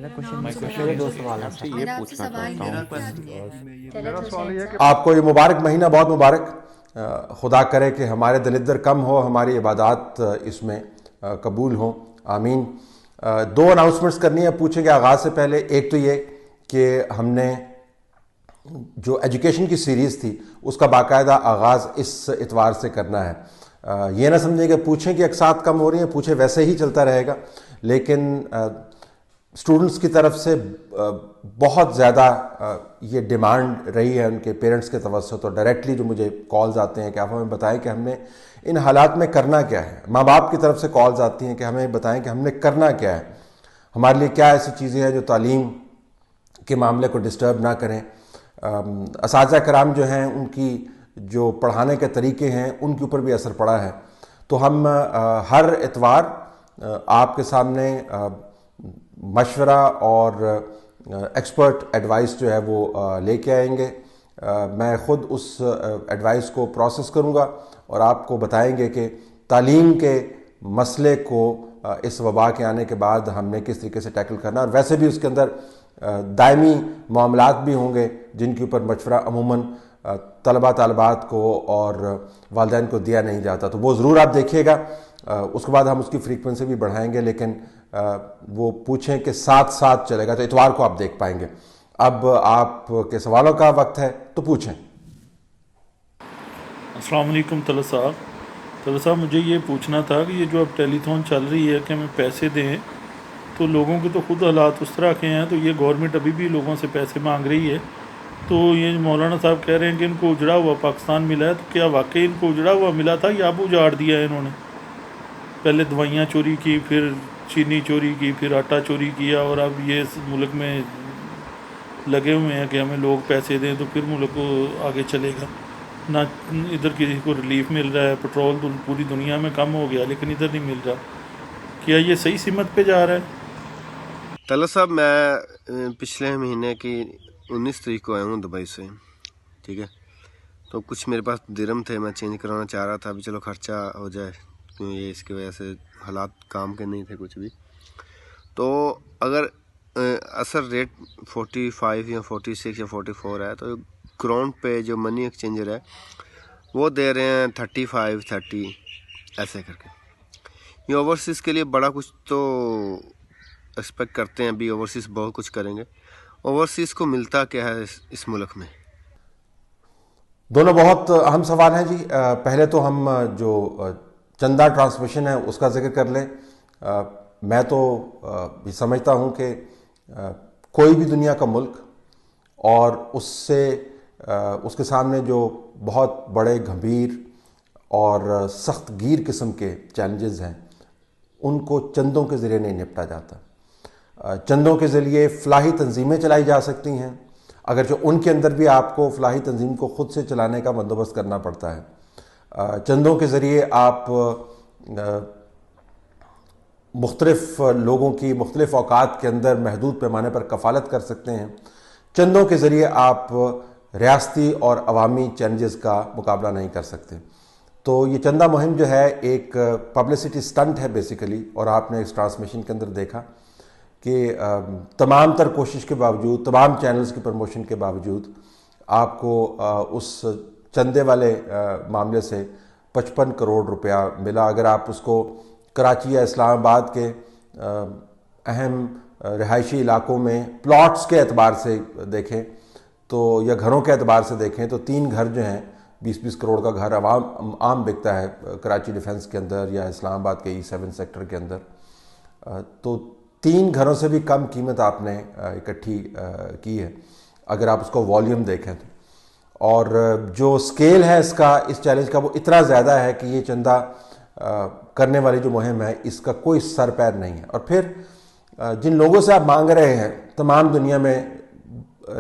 میرا دو سوال آپ سے یہ پوچھنا چاہتا میرا سوال یہ ہے کہ آپ کو یہ مبارک مہینہ بہت مبارک، خدا کرے کہ ہمارے دلدر کم ہو، ہماری عبادات اس میں قبول ہوں، آمین۔ دو اناؤنسمنٹس کرنی ہے پوچھیں گے آغاز سے پہلے۔ ایک تو یہ کہ ہم نے جو ایجوکیشن کی سیریز تھی اس کا باقاعدہ آغاز اس اتوار سے کرنا ہے۔ یہ نہ سمجھیں کہ پوچھیں کہ اقساط کم ہو رہی ہیں، پوچھیں ویسے ہی چلتا رہے گا، لیکن اسٹوڈنٹس کی طرف سے بہت زیادہ یہ ڈیمانڈ رہی ہے ان کے پیرنٹس کے توسط، اور ڈائریکٹلی جو مجھے کالز آتے ہیں کہ آپ ہمیں بتائیں کہ ہم نے ان حالات میں کرنا کیا ہے۔ ماں باپ کی طرف سے کالز آتی ہیں کہ ہمیں بتائیں کہ ہم نے کرنا کیا ہے، ہمارے لیے کیا ایسی چیزیں ہیں جو تعلیم کے معاملے کو ڈسٹرب نہ کریں۔ اساتذہ کرام جو ہیں ان کی جو پڑھانے کے طریقے ہیں ان کے اوپر بھی اثر پڑا ہے۔ تو ہم ہر اتوار آپ کے سامنے مشورہ اور ایکسپرٹ ایڈوائس جو ہے وہ لے کے آئیں گے۔ میں خود اس ایڈوائس کو پروسیس کروں گا اور آپ کو بتائیں گے کہ تعلیم کے مسئلے کو اس وبا کے آنے کے بعد ہم نے کس طریقے سے ٹیکل کرنا، اور ویسے بھی اس کے اندر دائمی معاملات بھی ہوں گے جن کے اوپر مشورہ عموماً طلباء طالبات کو اور والدین کو دیا نہیں جاتا، تو وہ ضرور آپ دیکھیے گا۔ اس کے بعد ہم اس کی فریکوینسی بھی بڑھائیں گے، لیکن وہ پوچھیں کہ ساتھ ساتھ چلے گا، تو اتوار کو آپ دیکھ پائیں گے۔ اب آپ کے سوالوں کا وقت ہے تو پوچھیں۔ السلام علیکم طلعت صاحب مجھے یہ پوچھنا تھا کہ یہ جو اب ٹیلی تھون چل رہی ہے کہ ہمیں پیسے دیں، تو لوگوں کے تو خود حالات اس طرح کے ہیں، تو یہ گورنمنٹ ابھی بھی لوگوں سے پیسے مانگ رہی ہے، تو یہ مولانا صاحب کہہ رہے ہیں کہ ان کو اجڑا ہوا پاکستان ملا ہے، تو کیا واقعی ان کو اجڑا ہوا ملا تھا یا اب اجاڑ دیا ہے انہوں نے؟ پہلے دوائیاں چوری کی، پھر چینی چوری کی، پھر آٹا چوری کیا، اور اب یہ اس ملک میں لگے ہوئے ہیں کہ ہمیں لوگ پیسے دیں تو پھر ملک کو آگے چلے گا۔ نہ ادھر کسی کو ریلیف مل رہا ہے، پٹرول پوری دنیا میں کم ہو گیا لیکن ادھر نہیں مل رہا، کیا یہ صحیح سمت پہ جا رہا ہے؟ طلعت صاحب میں پچھلے مہینے کی 19 تاریخ کو آیا ہوں دبئی سے، ٹھیک ہے، تو کچھ میرے پاس درہم تھے، میں چینج کرانا چاہ رہا تھا، ابھی چلو خرچہ ہو جائے، کیوں یہ اس کی وجہ سے حالات کام کے نہیں تھے کچھ بھی۔ تو اگر اثر ریٹ 45 یا 46 یا 44 ہے، تو گراؤنڈ پہ جو منی ایکسچینجر ہے وہ دے رہے ہیں 35 30 ایسے کر کے۔ یہ اوورسیز کے لیے بڑا کچھ تو ایکسپیکٹ کرتے ہیں، ابھی اوورسیز بہت کچھ کریں گے۔ اوورسیز کو ملتا کیا ہے اس ملک میں؟ دونوں بہت اہم سوال ہیں جی۔ پہلے تو ہم جو چندہ ٹرانسمیشن ہے اس کا ذکر کر لیں۔ میں تو یہ سمجھتا ہوں کہ کوئی بھی دنیا کا ملک اور اس کے سامنے جو بہت بڑے گھمبیر اور سخت گیر قسم کے چیلنجز ہیں ان کو چندوں کے ذریعے نہیں نپٹا جاتا۔ چندوں کے ذریعے فلاحی تنظیمیں چلائی جا سکتی ہیں، اگرچہ ان کے اندر بھی آپ کو فلاحی تنظیم کو خود سے چلانے کا بندوبست کرنا پڑتا ہے۔ چندوں کے ذریعے آپ مختلف لوگوں کی مختلف اوقات کے اندر محدود پیمانے پر کفالت کر سکتے ہیں۔ چندوں کے ذریعے آپ ریاستی اور عوامی چیلنجز کا مقابلہ نہیں کر سکتے۔ تو یہ چندہ مہم جو ہے ایک پبلسٹی سٹنٹ ہے بیسیکلی، اور آپ نے اس ٹرانسمیشن کے اندر دیکھا کہ تمام تر کوشش کے باوجود، تمام چینلز کی پروموشن کے باوجود آپ کو اس چندے والے معاملے سے 55 کروڑ روپیہ ملا۔ اگر آپ اس کو کراچی یا اسلام آباد کے اہم رہائشی علاقوں میں پلاٹس کے اعتبار سے دیکھیں تو، یا گھروں کے اعتبار سے دیکھیں تو 3 گھر جو ہیں 20 کروڑ کا گھر عام بکتا ہے کراچی ڈیفنس کے اندر یا اسلام آباد کے E7 سیکٹر کے اندر، تو 3 گھروں سے بھی کم قیمت آپ نے اکٹھی کی ہے اگر آپ اس کو والیوم دیکھیں تو۔ اور جو سکیل ہے اس چیلنج کا وہ اتنا زیادہ ہے کہ یہ چندہ کرنے والی جو مہم ہے اس کا کوئی سر پیر نہیں ہے۔ اور پھر جن لوگوں سے آپ مانگ رہے ہیں، تمام دنیا میں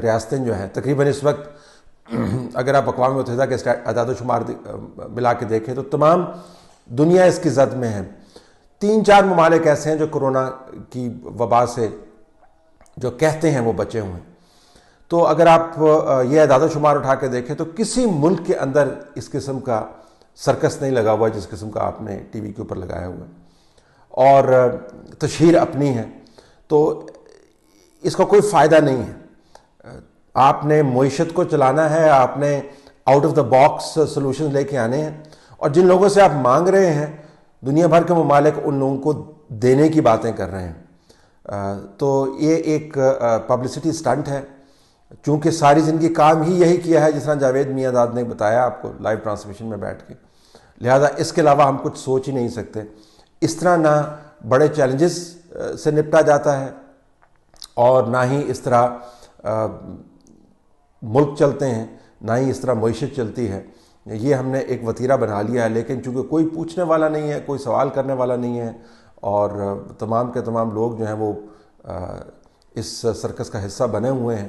ریاستیں جو ہیں تقریباً اس وقت اگر آپ اقوام متحدہ کے اعداد و شمار ملا کے دیکھیں تو تمام دنیا اس کی زد میں ہے۔ 3-4 ممالک ایسے ہیں جو کرونا کی وبا سے جو کہتے ہیں وہ بچے ہوئے ہیں۔ تو اگر آپ یہ اعداد و شمار اٹھا کے دیکھیں تو کسی ملک کے اندر اس قسم کا سرکس نہیں لگا ہوا جس قسم کا آپ نے ٹی وی کے اوپر لگایا ہوا ہے، اور تشہیر اپنی ہے۔ تو اس کا کوئی فائدہ نہیں ہے. آپ نے معیشت کو چلانا ہے, آپ نے out of the box solution لے کے آنے ہیں, اور جن لوگوں سے آپ مانگ رہے ہیں دنیا بھر کے ممالک ان لوگوں کو دینے کی باتیں کر رہے ہیں. تو یہ ایک پبلسٹی سٹنٹ ہے. چونکہ ساری زندگی کام ہی یہی کیا ہے جس طرح جاوید میاں نے بتایا آپ کو لائیو ٹرانسمیشن میں بیٹھ کے, لہذا اس کے علاوہ ہم کچھ سوچ ہی نہیں سکتے. اس طرح نہ بڑے چیلنجز سے نپٹا جاتا ہے اور نہ ہی اس طرح ملک چلتے ہیں, نہ ہی اس طرح معیشت چلتی ہے. یہ ہم نے ایک وتیرہ بنا لیا ہے, لیکن چونکہ کوئی پوچھنے والا نہیں ہے, کوئی سوال کرنے والا نہیں ہے, اور تمام کے تمام لوگ جو ہیں وہ اس سرکس کا حصہ بنے ہوئے ہیں,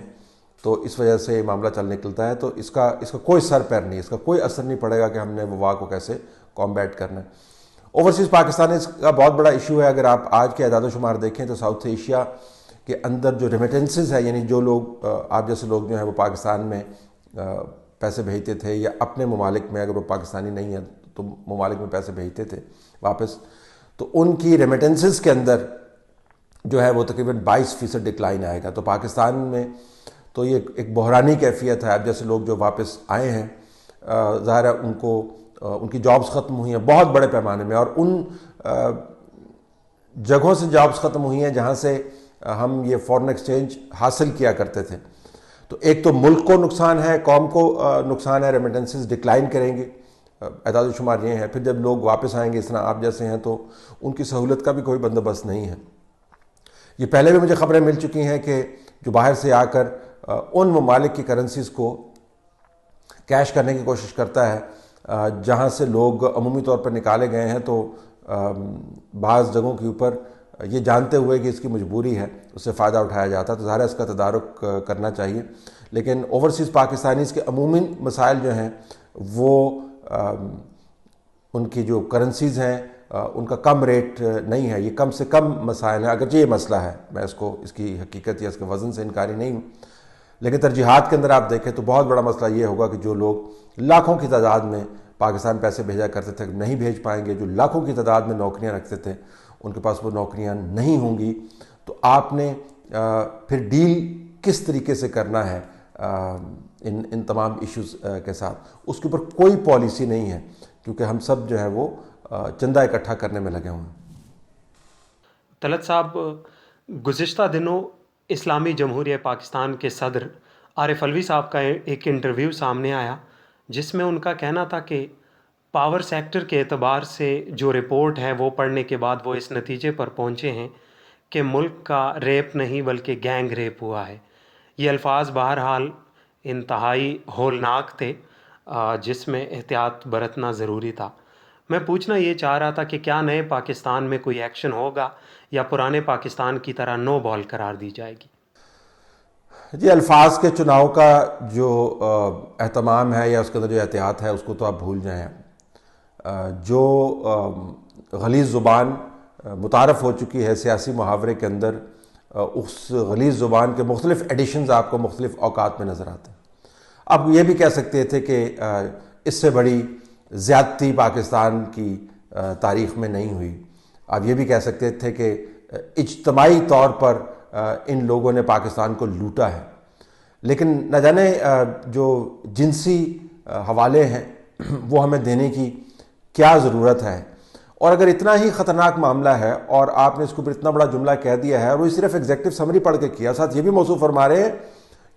تو اس وجہ سے یہ معاملہ چل نکلتا ہے. تو اس کا کوئی سر پیر نہیں, اس کا کوئی اثر نہیں پڑے گا کہ ہم نے وبا کو کیسے کامبیٹ کرنا ہے. اوورسیز پاکستانی کا بہت بڑا ایشو ہے. اگر آپ آج کے اعداد و شمار دیکھیں تو ساؤتھ ایشیا کے اندر جو ریمیٹنسز ہے, یعنی جو لوگ آپ جیسے لوگ جو ہیں وہ پاکستان میں پیسے بھیجتے تھے, یا اپنے ممالک میں اگر وہ پاکستانی نہیں ہیں تو ممالک میں پیسے بھیجتے تھے واپس, تو ان کی ریمیٹنسز کے اندر جو ہے وہ تقریباً 22% ڈکلائن آئے گا. تو پاکستان میں تو یہ ایک بحرانی کیفیت ہے. اب جیسے لوگ جو واپس آئے ہیں, ظاہر ہے ان کی جابز ختم ہوئی ہیں بہت بڑے پیمانے میں, اور ان جگہوں سے جابز ختم ہوئی ہیں جہاں سے ہم یہ فورن ایکسچینج حاصل کیا کرتے تھے. تو ایک تو ملک کو نقصان ہے, قوم کو نقصان ہے, ریمیٹنسز ڈکلائن کریں گے, اعداد و شمار یہ ہیں. پھر جب لوگ واپس آئیں گے اس طرح آپ جیسے ہیں تو ان کی سہولت کا بھی کوئی بندوبست نہیں ہے. یہ پہلے بھی مجھے خبریں مل چکی ہیں کہ جو باہر سے آ کر ان ممالک کی کرنسیز کو کیش کرنے کی کوشش کرتا ہے جہاں سے لوگ عمومی طور پر نکالے گئے ہیں, تو بعض جگہوں کے اوپر یہ جانتے ہوئے کہ اس کی مجبوری ہے اس سے فائدہ اٹھایا جاتا ہے. تو ظاہر ہے اس کا تدارک کرنا چاہیے. لیکن اوورسیز پاکستانیز کے عمومی مسائل جو ہیں وہ ان کی جو کرنسیز ہیں ان کا کم ریٹ نہیں ہے, یہ کم سے کم مسائل ہیں. اگرچہ یہ مسئلہ ہے, میں اس کی حقیقت یا اس کے وزن سے انکاری نہیں ہوں, لیکن ترجیحات کے اندر آپ دیکھیں تو بہت بڑا مسئلہ یہ ہوگا کہ جو لوگ لاکھوں کی تعداد میں پاکستان پیسے بھیجا کرتے تھے نہیں بھیج پائیں گے. جو لاکھوں کی تعداد میں نوکریاں رکھتے تھے ان کے پاس وہ نوکریاں نہیں ہوں گی. تو آپ نے پھر ڈیل کس طریقے سے کرنا ہے ان تمام ایشوز کے ساتھ, اس کے اوپر کوئی پالیسی نہیں ہے, کیونکہ ہم سب جو ہے وہ چندہ اکٹھا کرنے میں لگے ہوئے ہیں. طلعت صاحب, گزشتہ دنوں اسلامی جمہوریہ پاکستان کے صدر عارف علوی صاحب کا ایک انٹرویو سامنے آیا جس میں ان کا کہنا تھا کہ پاور سیکٹر کے اعتبار سے جو رپورٹ ہے وہ پڑھنے کے بعد وہ اس نتیجے پر پہنچے ہیں کہ ملک کا ریپ نہیں بلکہ گینگ ریپ ہوا ہے. یہ الفاظ بہرحال انتہائی ہولناک تھے جس میں احتیاط برتنا ضروری تھا. میں پوچھنا یہ چاہ رہا تھا کہ کیا نئے پاکستان میں کوئی ایکشن ہوگا یا پرانے پاکستان کی طرح نو بال قرار دی جائے گی؟ جی, الفاظ کے چناؤ کا جو اہتمام ہے یا اس کے اندر جو احتیاط ہے اس کو تو آپ بھول جائیں. جو غلیظ زبان متعارف ہو چکی ہے سیاسی محاورے کے اندر, اس غلیظ زبان کے مختلف ایڈیشنز آپ کو مختلف اوقات میں نظر آتے ہیں. آپ یہ بھی کہہ سکتے تھے کہ اس سے بڑی زیادتی پاکستان کی تاریخ میں نہیں ہوئی. آپ یہ بھی کہہ سکتے تھے کہ اجتماعی طور پر ان لوگوں نے پاکستان کو لوٹا ہے. لیکن نہ جانے جو جنسی حوالے ہیں وہ ہمیں دینے کی کیا ضرورت ہے, اور اگر اتنا ہی خطرناک معاملہ ہے اور آپ نے اس کو اتنا بڑا جملہ کہہ دیا ہے اور وہ صرف ایگزیکٹو سمری پڑھ کے کیا, ساتھ یہ بھی موصوف فرما رہے ہیں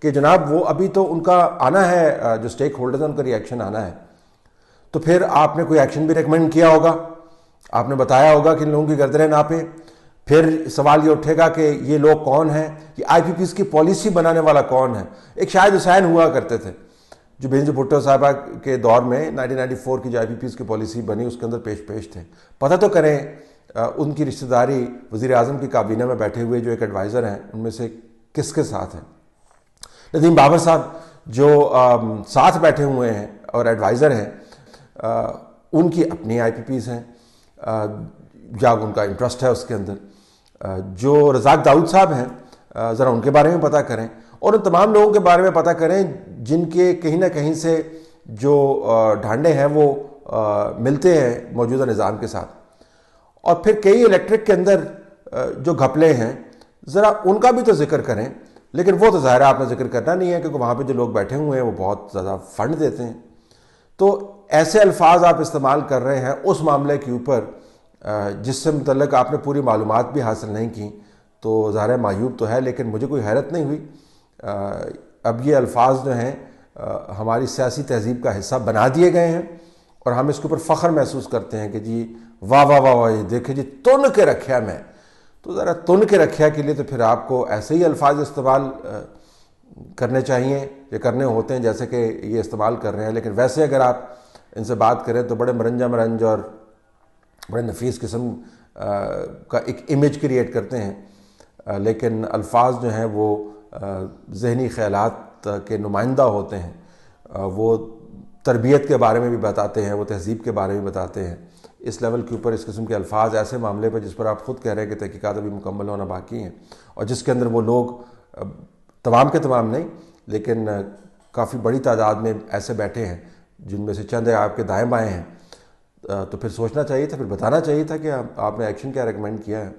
کہ جناب وہ ابھی تو ان کا آنا ہے, جو سٹیک ہولڈرز ہیں ان کا ری ایکشن آنا ہے, تو پھر آپ نے کوئی ایکشن بھی ریکمینڈ کیا ہوگا, آپ نے بتایا ہوگا کہ ان لوگوں کی گردنیں ناپیں. پھر سوال یہ اٹھے گا کہ یہ لوگ کون ہیں, یہ آئی پی پیز کی پالیسی بنانے والا کون ہے. ایک شاہد حسین ہوا کرتے تھے جو بینظیر بھٹو صاحبہ کے دور میں 1994 کی جو آئی پی پیز کی پالیسی بنی اس کے اندر پیش تھے. پتہ تو کریں ان کی رشتہ داری وزیر اعظم کی کابینہ میں بیٹھے ہوئے جو ایک ایڈوائزر ہیں ان میں سے کس کے ساتھ ہیں. ندیم بابر صاحب جو ساتھ بیٹھے ہوئے ہیں اور ایڈوائزر ہیں, ان کی اپنی آئی پی پیز ہیں یا ان کا انٹرسٹ ہے اس کے اندر. جو رزاق داؤد صاحب ہیں ذرا ان کے بارے میں پتہ کریں, اور ان تمام لوگوں کے بارے میں پتہ کریں جن کے کہیں نہ کہیں سے جو ڈھانڈے ہیں وہ ملتے ہیں موجودہ نظام کے ساتھ. اور پھر کئی الیکٹرک کے اندر جو گھپلے ہیں ذرا ان کا بھی تو ذکر کریں. لیکن وہ تو ظاہر ہے آپ نے ذکر کرنا نہیں ہے کیونکہ وہاں پہ جو لوگ بیٹھے ہوئے ہیں وہ بہت زیادہ فنڈ دیتے ہیں. تو ایسے الفاظ آپ استعمال کر رہے ہیں اس معاملے کے اوپر جس سے متعلق آپ نے پوری معلومات بھی حاصل نہیں کی, تو ظاہر معیوب تو ہے. لیکن مجھے کوئی حیرت نہیں ہوئی. اب یہ الفاظ جو ہیں ہماری سیاسی تہذیب کا حصہ بنا دیے گئے ہیں اور ہم اس کے اوپر فخر محسوس کرتے ہیں کہ جی واہ واہ واہ واہ, یہ دیکھیں جی تن کے رکھیا میں. تو ذرا تن کے رکھیا کے لیے تو پھر آپ کو ایسے ہی الفاظ استعمال کرنے چاہیے یا کرنے ہوتے ہیں جیسے کہ یہ استعمال کر رہے ہیں. لیکن ویسے اگر آپ ان سے بات کریں تو بڑے مرنجا مرنج اور بڑے نفیس قسم کا ایک امیج کریٹ کرتے ہیں. لیکن الفاظ جو ہیں وہ ذہنی خیالات کے نمائندہ ہوتے ہیں. وہ تربیت کے بارے میں بھی بتاتے ہیں, وہ تہذیب کے بارے میں بتاتے ہیں. اس لیول کے اوپر اس قسم کے الفاظ ایسے معاملے پر جس پر آپ خود کہہ رہے ہیں کہ تحقیقات ابھی مکمل ہونا باقی ہیں اور جس کے اندر وہ لوگ تمام کے تمام نہیں لیکن کافی بڑی تعداد میں ایسے بیٹھے ہیں جن میں سے چند آپ کے دائیں بائیں ہیں, تو پھر سوچنا چاہیے تھا, پھر بتانا چاہیے تھا کہ آپ نے ایکشن کیا ریکمینڈ کیا ہے.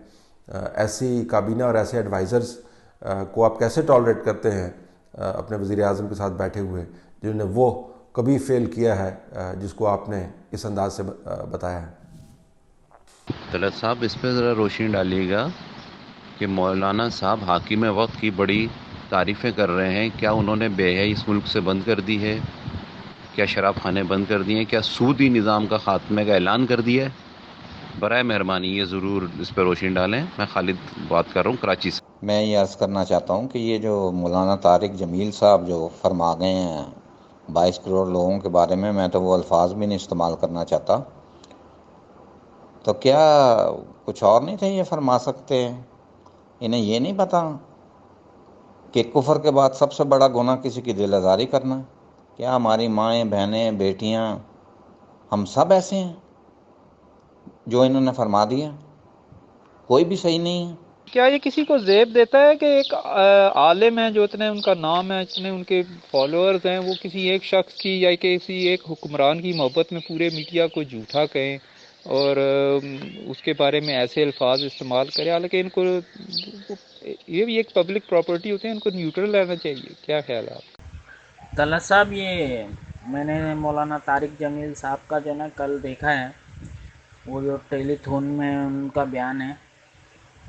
ایسی کابینہ اور ایسے ایڈوائزرز کو آپ کیسے ٹالریٹ کرتے ہیں اپنے وزیر اعظم کے ساتھ بیٹھے ہوئے جنہوں نے وہ کبھی فیل کیا ہے جس کو آپ نے اس انداز سے بتایا ہے. طلعت صاحب اس پہ ذرا روشنی ڈالیے گا کہ مولانا صاحب حاکم وقت کی بڑی تعریفیں کر رہے ہیں. کیا انہوں نے بے حیائی اس ملک سے بند کر دی ہے؟ کیا شراب خانے بند کر دیے ہیں؟ کیا سودی نظام کا خاتمے کا اعلان کر دیا ہے؟ برائے مہربانی یہ ضرور اس پہ روشنی ڈالیں. میں خالد بات کر رہا ہوں کراچی سے. میں یہ عرض کرنا چاہتا ہوں کہ یہ جو مولانا طارق جمیل صاحب جو فرما گئے ہیں 22 کروڑ لوگوں کے بارے میں تو وہ الفاظ بھی نہیں استعمال کرنا چاہتا. تو کیا کچھ اور نہیں تھے یہ فرما سکتے؟ انہیں یہ نہیں پتا کہ کفر کے بعد سب سے بڑا گناہ کسی کی دل آزاری کرنا؟ کیا ہماری مائیں بہنیں بیٹیاں ہم سب ایسے ہیں جو انہوں نے فرما دیا؟ کوئی بھی صحیح نہیں ہے. کیا یہ کسی کو زیب دیتا ہے کہ ایک عالم ہے جو اتنے ان کا نام ہے, اتنے ان کے فالوورز ہیں, وہ کسی ایک شخص کی یا کسی ایک حکمران کی محبت میں پورے میڈیا کو جھوٹا کہیں اور اس کے بارے میں ایسے الفاظ استعمال کریں؟ حالانکہ ان کو یہ بھی ایک پبلک پراپرٹی ہوتے ہیں, ان کو نیوٹرل رہنا چاہیے. کیا خیال ہے آپ؟ طلعت صاحب یہ میں نے مولانا طارق جمیل صاحب کا جو نا کل دیکھا ہے, وہ جو ٹیلی تھون میں ان کا بیان ہے,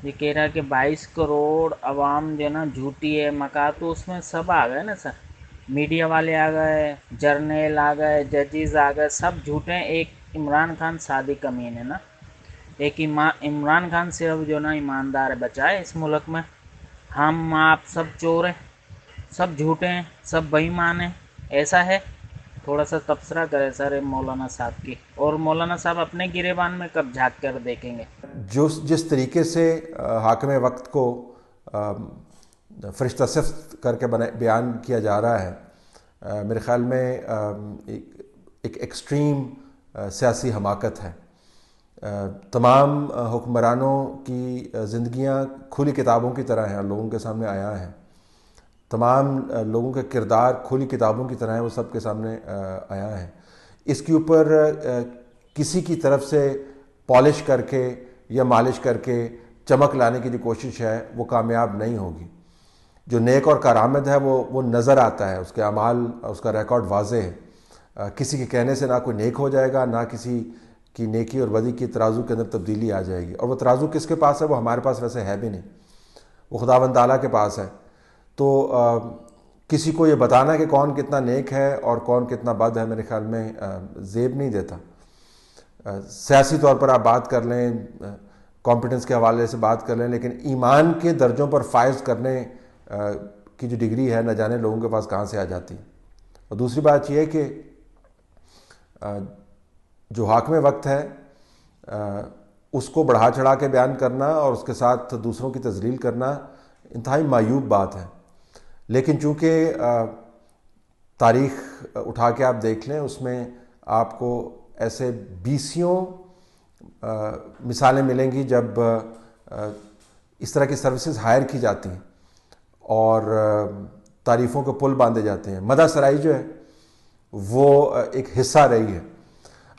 یہ کہہ رہا ہے کہ 22 کروڑ عوام جو نا جھوٹی ہے مکا. تو اس میں سب آ گئے نا سر, میڈیا والے آ گئے, جرنیل آ گئے, ججز آ گئے, سب جھوٹے ہیں. ایک عمران خان صادق امین ہے نا, ایک عمران خان صرف جو نا ایماندار بچا ہے اس ملک میں. ہم آپ سب چور ہیں, سب جھوٹے ہیں, سب بے ایمان ہیں. ایسا ہے؟ تھوڑا سا تبصرہ کرے سر مولانا صاحب کی. اور مولانا صاحب اپنے گریبان میں کب جھانک کر دیکھیں گے؟ جس طریقے سے حاکم وقت کو فرشتہ صفت کر کے بیان کیا جا رہا ہے, میرے خیال میں ایک ایکسٹریم سیاسی حماقت ہے. تمام حکمرانوں کی زندگیاں کھلی کتابوں کی طرح ہیں, لوگوں کے سامنے آیا ہیں. تمام لوگوں کے کردار کھلی کتابوں کی طرح ہیں, وہ سب کے سامنے آیا ہے. اس کے اوپر کسی کی طرف سے پالش کر کے یا مالش کر کے چمک لانے کی جو کوشش ہے وہ کامیاب نہیں ہوگی. جو نیک اور کارآمد ہے وہ نظر آتا ہے, اس کے اعمال, اس کا ریکارڈ واضح ہے. کسی کے کہنے سے نہ کوئی نیک ہو جائے گا, نہ کسی کی نیکی اور بدی کی ترازو کے اندر تبدیلی آ جائے گی. اور وہ ترازو کس کے پاس ہے؟ وہ ہمارے پاس ویسے ہے بھی نہیں, وہ خداوند تعالیٰ کے پاس ہے. تو کسی کو یہ بتانا کہ کون کتنا نیک ہے اور کون کتنا بد ہے میرے خیال میں زیب نہیں دیتا. سیاسی طور پر آپ بات کر لیں, کمپیٹنس کے حوالے سے بات کر لیں, لیکن ایمان کے درجوں پر فائز کرنے کی جو ڈگری ہے نہ جانے لوگوں کے پاس کہاں سے آ جاتی. اور دوسری بات یہ ہے کہ جو حاکم وقت ہے اس کو بڑھا چڑھا کے بیان کرنا اور اس کے ساتھ دوسروں کی تذلیل کرنا انتہائی معیوب بات ہے. لیکن چونکہ تاریخ اٹھا کے آپ دیکھ لیں, اس میں آپ کو ایسے بیسیوں مثالیں ملیں گی جب اس طرح کی سروسز ہائر کی جاتی ہیں اور تعریفوں کے پل باندھے جاتے ہیں. مدح سرائی جو ہے وہ ایک حصہ رہی ہے.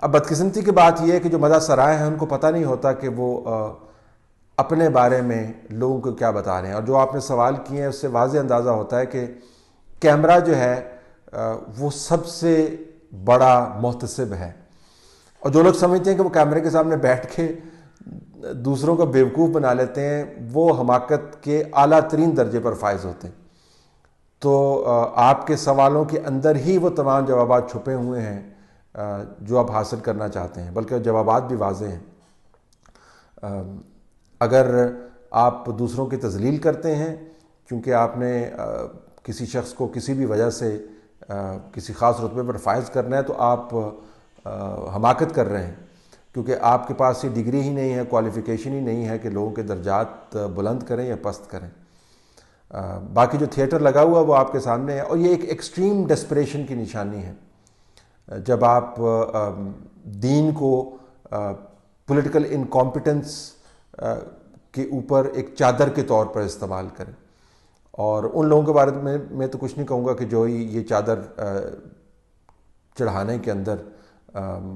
اب بدقسمتی کی بات یہ ہے کہ جو مدح سرائے ہیں ان کو پتہ نہیں ہوتا کہ وہ اپنے بارے میں لوگوں کو کیا بتا رہے ہیں. اور جو آپ نے سوال کیے ہیں اس سے واضح اندازہ ہوتا ہے کہ کیمرہ جو ہے وہ سب سے بڑا محتسب ہے. اور جو لوگ سمجھتے ہیں کہ وہ کیمرے کے سامنے بیٹھ کے دوسروں کو بیوقوف بنا لیتے ہیں وہ حماقت کے اعلیٰ ترین درجے پر فائز ہوتے ہیں. تو آپ کے سوالوں کے اندر ہی وہ تمام جوابات چھپے ہوئے ہیں جو آپ حاصل کرنا چاہتے ہیں، بلکہ جوابات بھی واضح ہیں. اگر آپ دوسروں کی تذلیل کرتے ہیں کیونکہ آپ نے کسی شخص کو کسی بھی وجہ سے کسی خاص رتبے پر فائز کرنا ہے تو آپ حماقت کر رہے ہیں، کیونکہ آپ کے پاس یہ ڈگری ہی نہیں ہے، کوالیفیکیشن ہی نہیں ہے کہ لوگوں کے درجات بلند کریں یا پست کریں. باقی جو تھیٹر لگا ہوا وہ آپ کے سامنے ہے، اور یہ ایک ایکسٹریم ڈیسپریشن کی نشانی ہے جب آپ دین کو پولیٹیکل انکمپیٹنس کے اوپر ایک چادر کے طور پر استعمال کریں. اور ان لوگوں کے بارے میں تو کچھ نہیں کہوں گا کہ جو یہ چادر چڑھانے کے اندر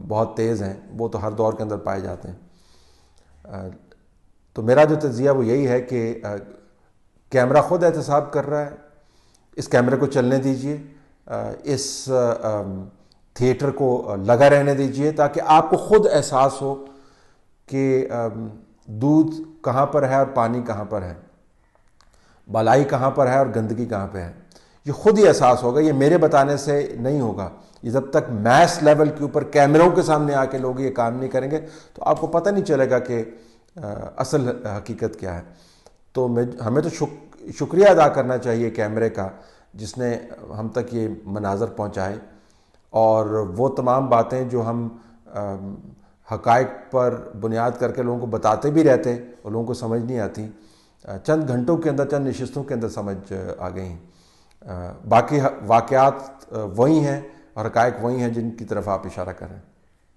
بہت تیز ہیں، وہ تو ہر دور کے اندر پائے جاتے ہیں. تو میرا جو تجزیہ وہ یہی ہے کہ کیمرہ خود احتساب کر رہا ہے، اس کیمرے کو چلنے دیجئے، اس تھیٹر کو لگا رہنے دیجئے تاکہ آپ کو خود احساس ہو کہ دودھ کہاں پر ہے اور پانی کہاں پر ہے، بالائی کہاں پر ہے اور گندگی کہاں پہ ہے. یہ خود ہی احساس ہوگا، یہ میرے بتانے سے نہیں ہوگا. یہ جب تک میس لیول کے اوپر کیمروں کے سامنے آ کے لوگ یہ کام نہیں کریں گے تو آپ کو پتہ نہیں چلے گا کہ اصل حقیقت کیا ہے. تو ہمیں تو شکریہ ادا کرنا چاہیے کیمرے کا جس نے ہم تک یہ مناظر پہنچائے، اور وہ تمام باتیں جو ہم حقائق پر بنیاد کر کے لوگوں کو بتاتے بھی رہتے اور لوگوں کو سمجھ نہیں آتی، چند گھنٹوں کے اندر، چند نشستوں کے اندر سمجھ آ گئی ہیں. باقی واقعات وہی ہیں اور حقائق وہی ہیں جن کی طرف آپ اشارہ کر رہے ہیں.